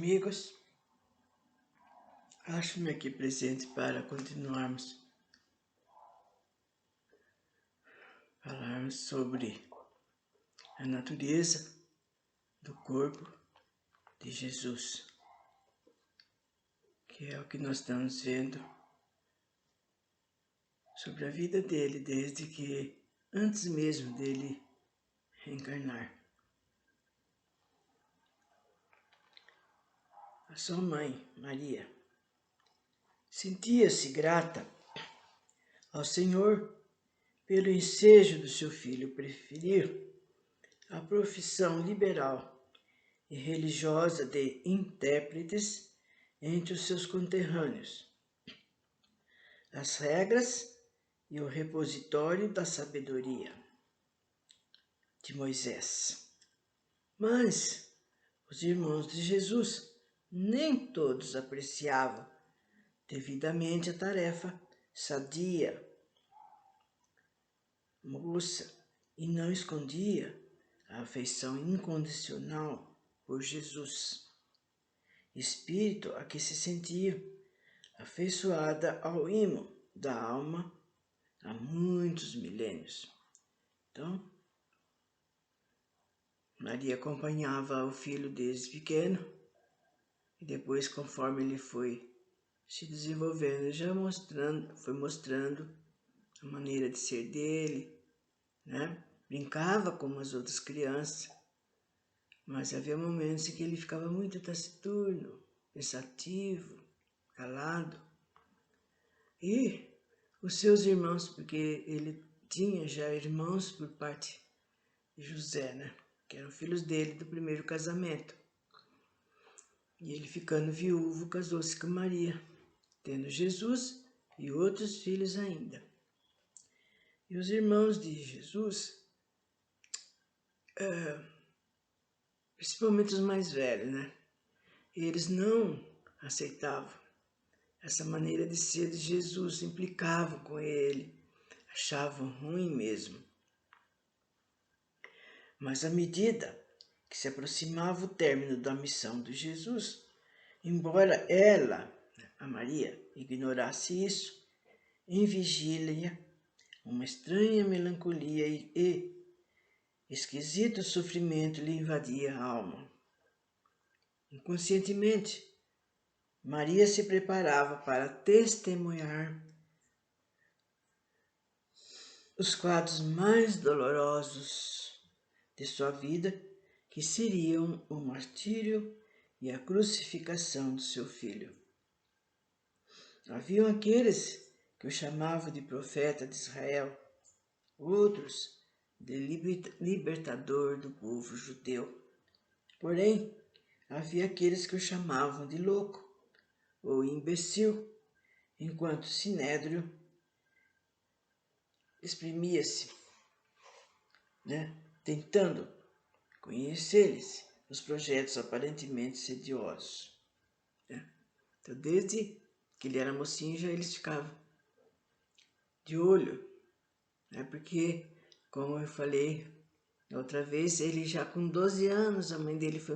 amigos, acho-me aqui presente para continuarmos falarmos sobre a natureza do corpo de Jesus, que é o que nós estamos vendo sobre a vida dele, desde que antes mesmo dele reencarnar. A sua mãe, Maria, sentia-se grata ao Senhor pelo ensejo do seu filho preferir a profissão liberal e religiosa de intérpretes entre os seus conterrâneos, as regras e o repositório da sabedoria de Moisés. Mas os irmãos de Jesus nem todos apreciavam devidamente a tarefa sadia, moça, e não escondia a afeição incondicional por Jesus, espírito a que se sentia afeiçoada ao imo da alma há muitos milênios. Então, Maria acompanhava o filho desde pequeno e depois, conforme ele foi se desenvolvendo, foi mostrando a maneira de ser dele, né? Brincava como as outras crianças, mas havia momentos em que ele ficava muito taciturno, pensativo, calado. E os seus irmãos, porque ele tinha já irmãos por parte de José, né? Que eram filhos dele do primeiro casamento. E ele, ficando viúvo, casou-se com Maria, tendo Jesus e outros filhos ainda. E os irmãos de Jesus, principalmente os mais velhos, né? Eles não aceitavam essa maneira de ser de Jesus, implicavam com ele, achavam ruim mesmo. Mas à medida que se aproximava o término da missão de Jesus, embora ela, a Maria, ignorasse isso, em vigília, uma estranha melancolia e esquisito sofrimento lhe invadia a alma. Inconscientemente, Maria se preparava para testemunhar os quadros mais dolorosos de sua vida, que seriam o martírio e a crucificação de seu filho. Haviam aqueles que o chamavam de profeta de Israel, outros de libertador do povo judeu. Porém, havia aqueles que o chamavam de louco ou imbecil, enquanto Sinédrio exprimia-se, né, tentando conhecer-lhes os projetos aparentemente sediosos. Né? Então, desde que ele era mocinho, já eles ficavam de olho, né? Porque, como eu falei outra vez, ele já com 12 anos, a mãe dele foi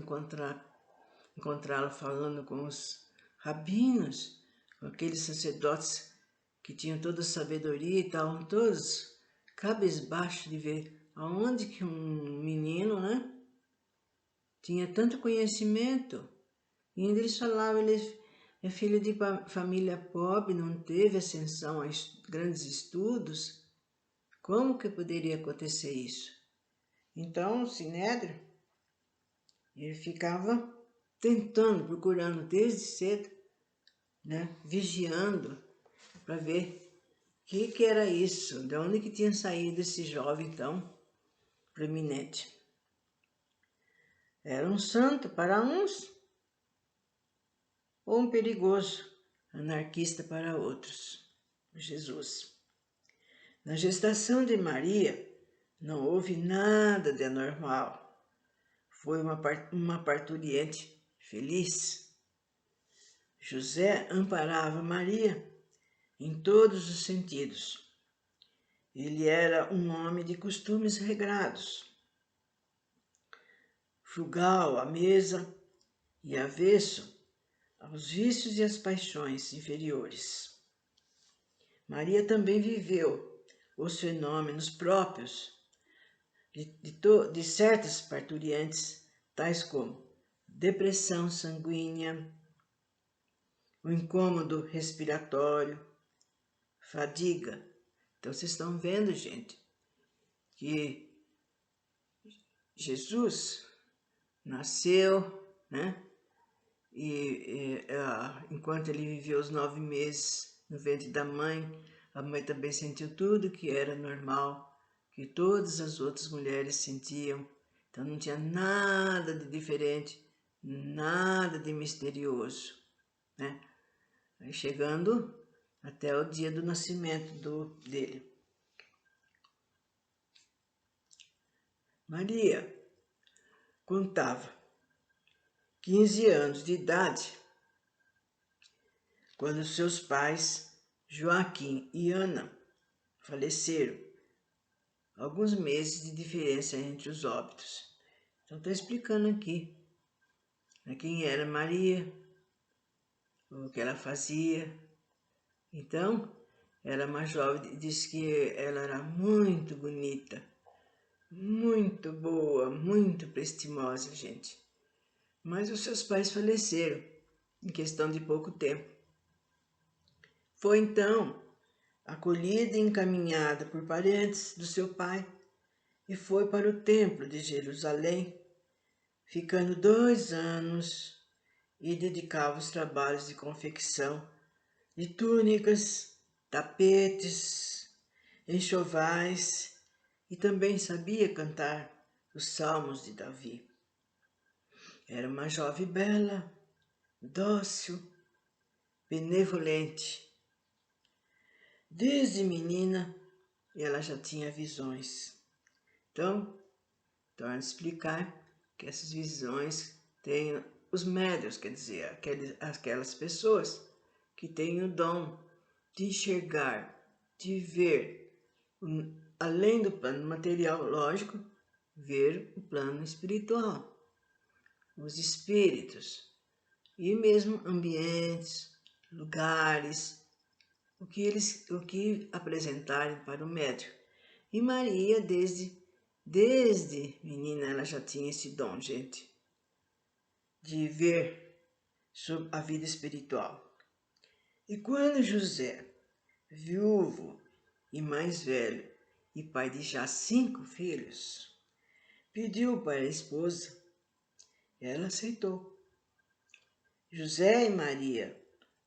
encontrá-lo falando com os rabinos, com aqueles sacerdotes que tinham toda a sabedoria e estavam todos cabisbaixo de ver aonde que um menino, né, tinha tanto conhecimento. E ainda eles falavam, ele é filho de família pobre, não teve ascensão a grandes estudos. Como que poderia acontecer isso? Então, o Sinédrio, ele ficava tentando, procurando desde cedo, né, vigiando para ver o que era isso, de onde que tinha saído esse jovem tão proeminente. Era um santo para uns ou um perigoso anarquista para outros, Jesus. Na gestação de Maria não houve nada de anormal. Foi uma parturiente feliz. José amparava Maria em todos os sentidos. Ele era um homem de costumes regrados, frugal à mesa, e avesso aos vícios e às paixões inferiores. Maria também viveu os fenômenos próprios de certas parturientes, tais como depressão sanguínea, o incômodo respiratório, fadiga. Então vocês estão vendo, gente, que Jesus nasceu, né? Enquanto ele viveu os 9 meses no ventre da mãe, a mãe também sentiu tudo que era normal, que todas as outras mulheres sentiam. Então não tinha nada de diferente, nada de misterioso, né? Aí chegando até o dia do nascimento dele. Maria contava 15 anos de idade quando seus pais, Joaquim e Ana, faleceram. Alguns meses de diferença entre os óbitos. Então está explicando aqui, né, quem era Maria, o que ela fazia. Então, ela uma jovem, disse que ela era muito bonita, muito boa, muito prestimosa, gente. Mas os seus pais faleceram em questão de pouco tempo. Foi então acolhida e encaminhada por parentes do seu pai e foi para o templo de Jerusalém, ficando 2 anos, e dedicava os trabalhos de confecção de túnicas, tapetes, enxovais, e também sabia cantar os salmos de Davi. Era uma jovem bela, dócil, benevolente. Desde menina, ela já tinha visões. Então, torna a explicar que essas visões têm os médiuns, quer dizer, aquelas pessoas que têm o dom de enxergar, de ver, além do plano material, lógico, ver o plano espiritual, os espíritos, e mesmo ambientes, lugares, o que apresentarem para o médium. E Maria, desde menina, ela já tinha esse dom, gente, de ver sobre a vida espiritual. E quando José, viúvo e mais velho, e pai de já 5 filhos, pediu para a esposa, ela aceitou. José e Maria,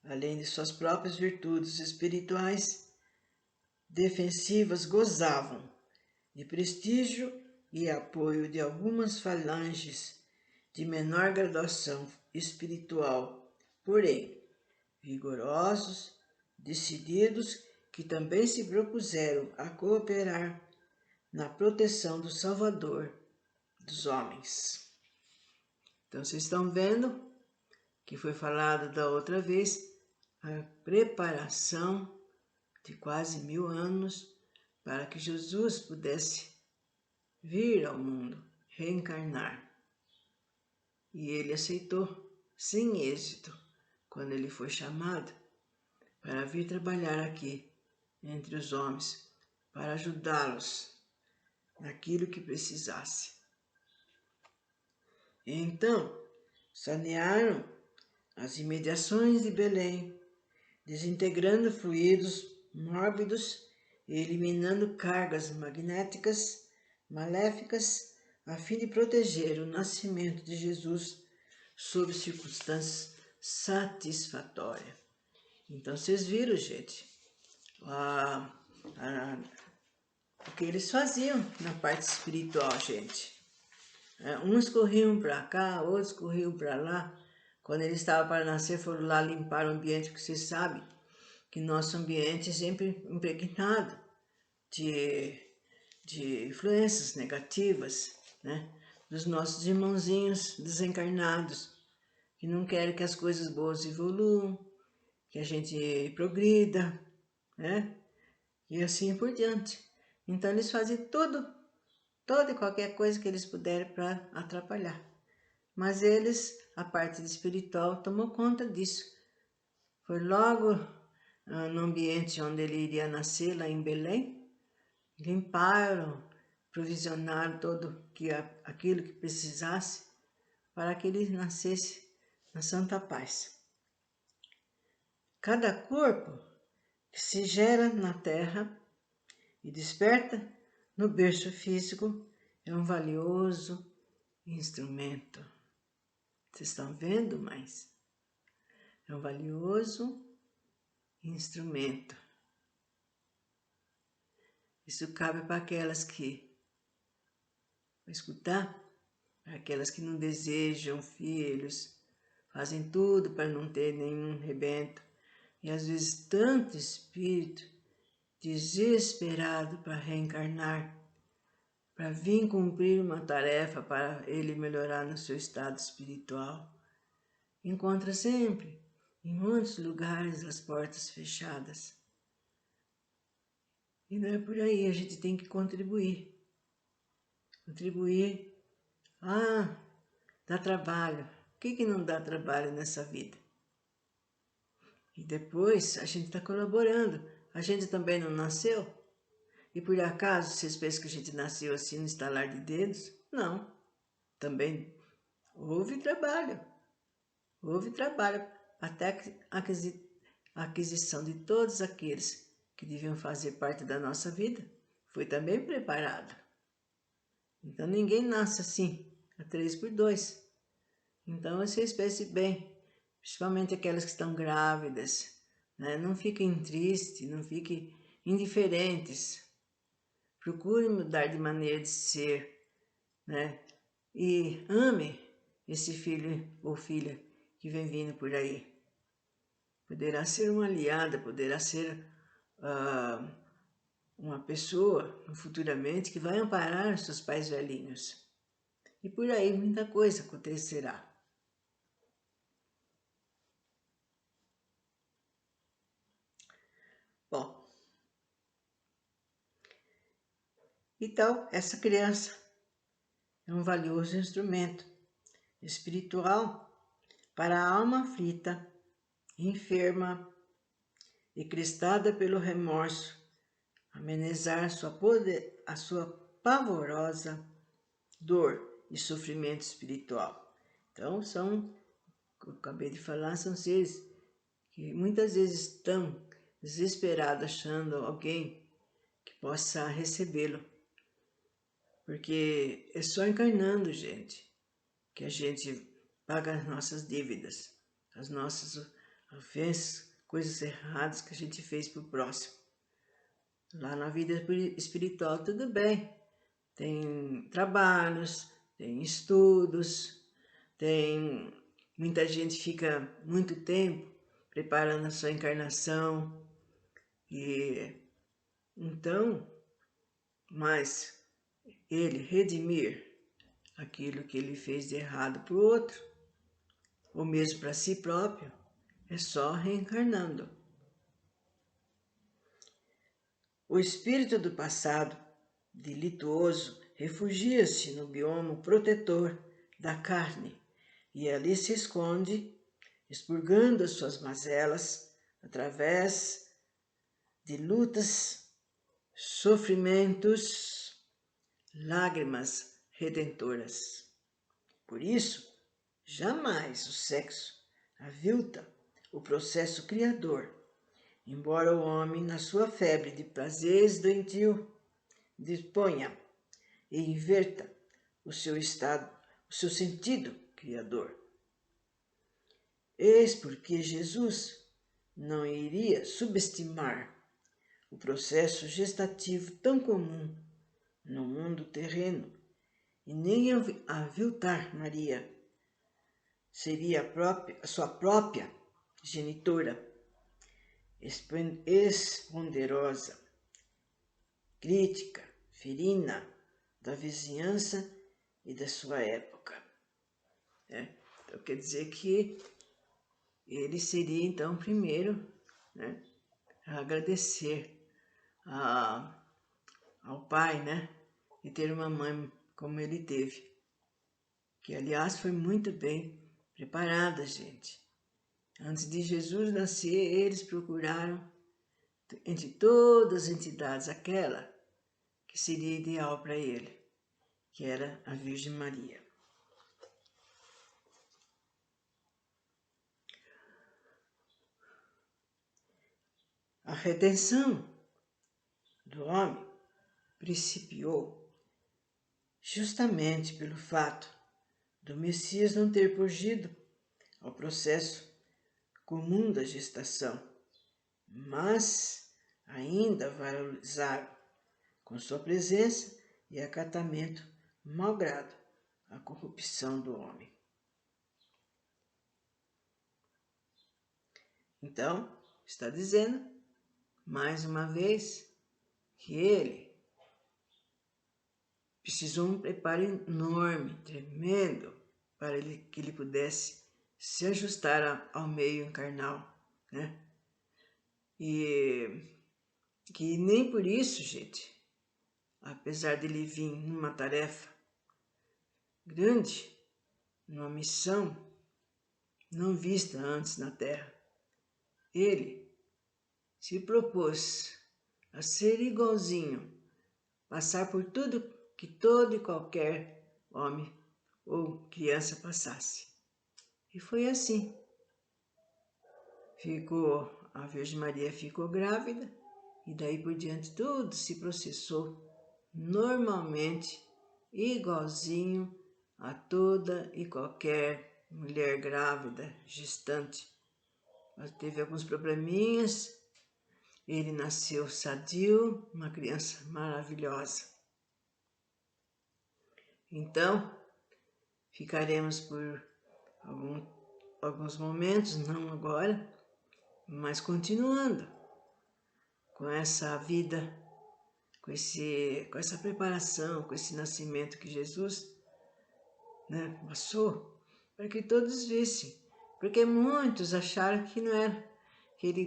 além de suas próprias virtudes espirituais defensivas, gozavam de prestígio e apoio de algumas falanges de menor graduação espiritual, porém vigorosos, decididos, que também se propuseram a cooperar na proteção do Salvador dos homens. Então vocês estão vendo que foi falado da outra vez a preparação de quase 1000 anos para que Jesus pudesse vir ao mundo, reencarnar. E ele aceitou sem êxito quando ele foi chamado para vir trabalhar aqui entre os homens, para ajudá-los naquilo que precisasse. Então, sanearam as imediações de Belém, desintegrando fluidos mórbidos e eliminando cargas magnéticas maléficas, a fim de proteger o nascimento de Jesus sob circunstâncias satisfatórias. Então vocês viram, gente, o que eles faziam na parte espiritual, gente. Uns corriam para cá, outros corriam para lá. Quando ele estava para nascer, foram lá limpar o ambiente, porque vocês sabem que nosso ambiente é sempre impregnado de influências negativas, né? Dos nossos irmãozinhos desencarnados, que não querem que as coisas boas evoluam, que a gente progrida, né? E assim por diante. Então eles fazem toda e qualquer coisa que eles puderem para atrapalhar. Mas eles, a parte espiritual, tomou conta disso. Foi logo no ambiente onde ele iria nascer, lá em Belém, limparam, provisionaram aquilo que precisasse para que ele nascesse na santa paz. Cada corpo que se gera na terra e desperta no berço físico é um valioso instrumento. Vocês estão vendo mais? É um valioso instrumento. Isso cabe para aquelas que vão escutar, para aquelas que não desejam filhos, fazem tudo para não ter nenhum rebento. E às vezes tanto espírito desesperado para reencarnar, para vir cumprir uma tarefa para ele melhorar no seu estado espiritual. Encontra sempre, em muitos lugares, as portas fechadas. E não é por aí, a gente tem que contribuir. Contribuir. Dá trabalho. O que não dá trabalho nessa vida? E depois a gente está colaborando. A gente também não nasceu? E por acaso vocês pensam que a gente nasceu assim no estalar de dedos? Não. Também houve trabalho. Houve trabalho até a aquisição de todos aqueles que deviam fazer parte da nossa vida. Foi também preparado. Então ninguém nasce assim, a 3x2. Então vocês pensem bem, principalmente aquelas que estão grávidas, né? Não fiquem tristes, não fiquem indiferentes. Procure mudar de maneira de ser, né? E ame esse filho ou filha que vem vindo por aí. Poderá ser uma aliada, poderá ser uma pessoa futuramente que vai amparar os seus pais velhinhos. E por aí muita coisa acontecerá. Bom, então essa criança é um valioso instrumento espiritual para a alma aflita, enferma e crestada pelo remorso, amenizar a sua pavorosa dor e sofrimento espiritual. Então, como eu acabei de falar, são seres que muitas vezes estão desesperados achando alguém que possa recebê-lo. Porque é só encarnando, gente, que a gente paga as nossas dívidas, as nossas ofensas, coisas erradas que a gente fez para o próximo. Lá na vida espiritual tudo bem, tem trabalhos, tem estudos, tem muita gente fica muito tempo preparando a sua encarnação e então, mas ele redimir aquilo que ele fez de errado para o outro, ou mesmo para si próprio, é só reencarnando. O espírito do passado, delituoso, refugia-se no bioma protetor da carne e ali se esconde, expurgando as suas mazelas através de lutas, sofrimentos, lágrimas redentoras. Por isso, jamais o sexo avilta o processo criador, embora o homem, na sua febre de prazeres doentio, disponha e inverta o seu estado, o seu sentido criador. Eis porque Jesus não iria subestimar o processo gestativo tão comum no mundo terreno e nem aviltar Maria. Seria a sua própria genitora, esponderosa, crítica, ferina da vizinhança e da sua época. Então quer dizer que ele seria então primeiro, né, a agradecer ao pai, né, e ter uma mãe como ele teve. que aliás foi muito bem preparada, gente. Antes de Jesus nascer, eles procuraram, entre todas as entidades, aquela que seria ideal para ele, que era a Virgem Maria. A redenção do homem principiou justamente pelo fato do Messias não ter fugido ao processo comum da gestação, mas ainda valorizaram com sua presença e acatamento, malgrado a corrupção do homem. Então, está dizendo, mais uma vez, que ele precisou um preparo enorme, tremendo, para que ele pudesse se ajustar ao meio carnal, né? E que nem por isso, gente, apesar dele vir numa tarefa grande, numa missão não vista antes na Terra, ele se propôs a ser igualzinho, passar por tudo que todo e qualquer homem ou criança passasse. E foi assim. A Virgem Maria ficou grávida e daí por diante tudo se processou normalmente, igualzinho a toda e qualquer mulher grávida, gestante. Mas teve alguns probleminhas, ele nasceu sadio, uma criança maravilhosa. Então, ficaremos por alguns momentos, não agora, mas continuando com essa vida, com essa preparação, com esse nascimento que Jesus, né, passou, para que todos vissem. Porque muitos acharam que não era, que ele,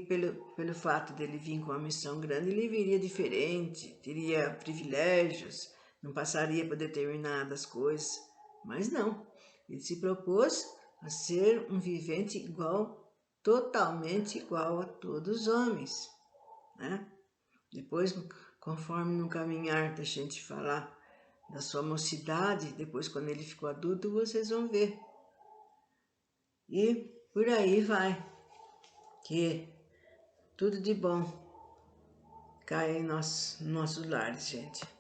pelo fato dele vir com uma missão grande, ele viria diferente, teria privilégios, não passaria por determinadas coisas. Mas não, ele se propôs a ser um vivente igual, totalmente igual a todos os homens, né? Depois, conforme no caminhar da gente falar da sua mocidade, depois quando ele ficou adulto, vocês vão ver. E por aí vai, que tudo de bom cai em nossos lares, gente.